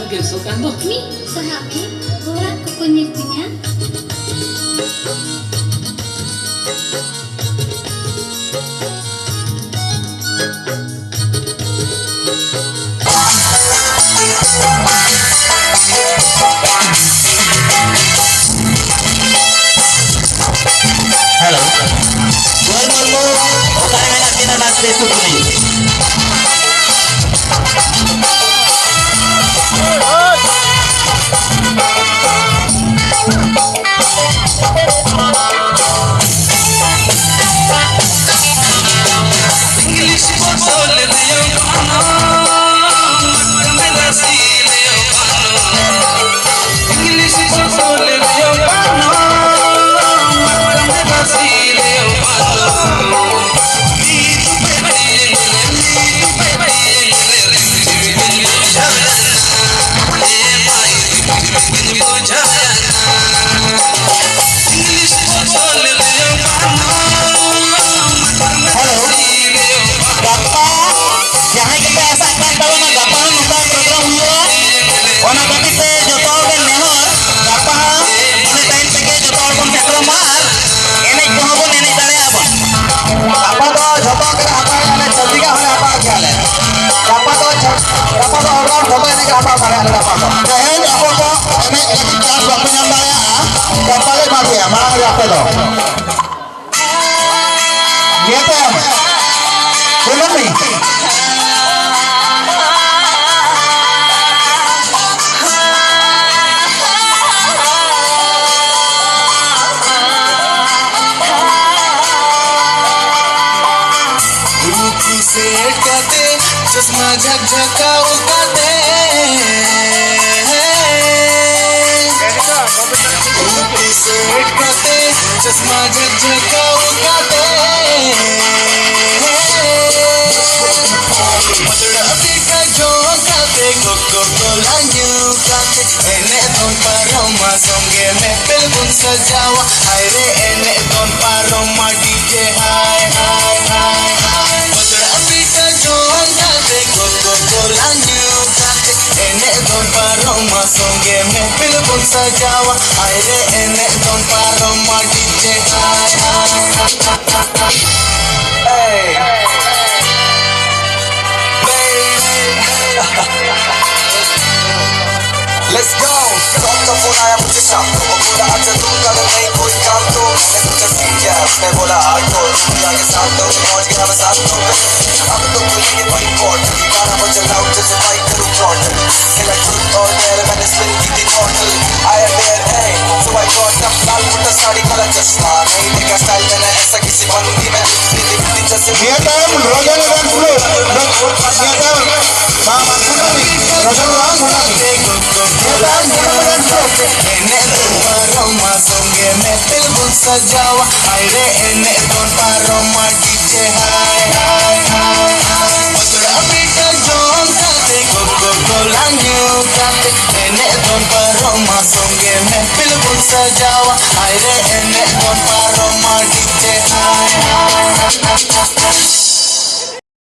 Gerusokan tuh. Mi, sahake, orang kukunyirtinya. Halo. Gol molmo, otae menak kita nas besok ini. चश्मा झकझकाऊ काटे set काटे चश्मा झकझकाऊ काटे मदुराती का जो काटे कोको कोला न्यू काटे एने दोन पारोमा सोंगे में बिल्कुल सजावा हाय रे एने दोन पारोमा डीजे हाय हाय हाय हाय मदुराती का जो Coca-Cola new काटे एने दोन पारोमा सोंगे में बिल्कुल सजावा आयरे एने दोन पारोमा DJ Let's go Pronto phone आया मुझे शाम को वो बोला अच्छा तुम कर नहीं कोई काम तो मैंने सोचा सीख गया मैं बोला हार्डकोर दुनिया के साथ तो पहुंच गया मैं साथ तो अब तो खुलेंगे बड़ी कोर्ट गाना बजा लाउड जैसे माइक करूं टोटल खेला ट्रूथ और डेयर मैंने स्पिन की थी टोटल आई एम देयर है सो आई गॉट अप लाल कुर्ता साड़ी काला चश्मा नहीं देखा स्टाइल मैंने ऐसा किसी बनूंगी मैं दूसरी दिखती जैसे ये टाइम रोजाना डांस फ्लो ये टाइम मां मां सजावा आयरे एने दोन पारोमा डीजे हाय हाय हाय हाय मदुरा बीटा जोन काटे कोको-कोला न्यू काटे एने दोन पारोमा सोंगे में बिल्कुल सजावा आयरे एने दोन पारोमा डीजे हाय हाय हाय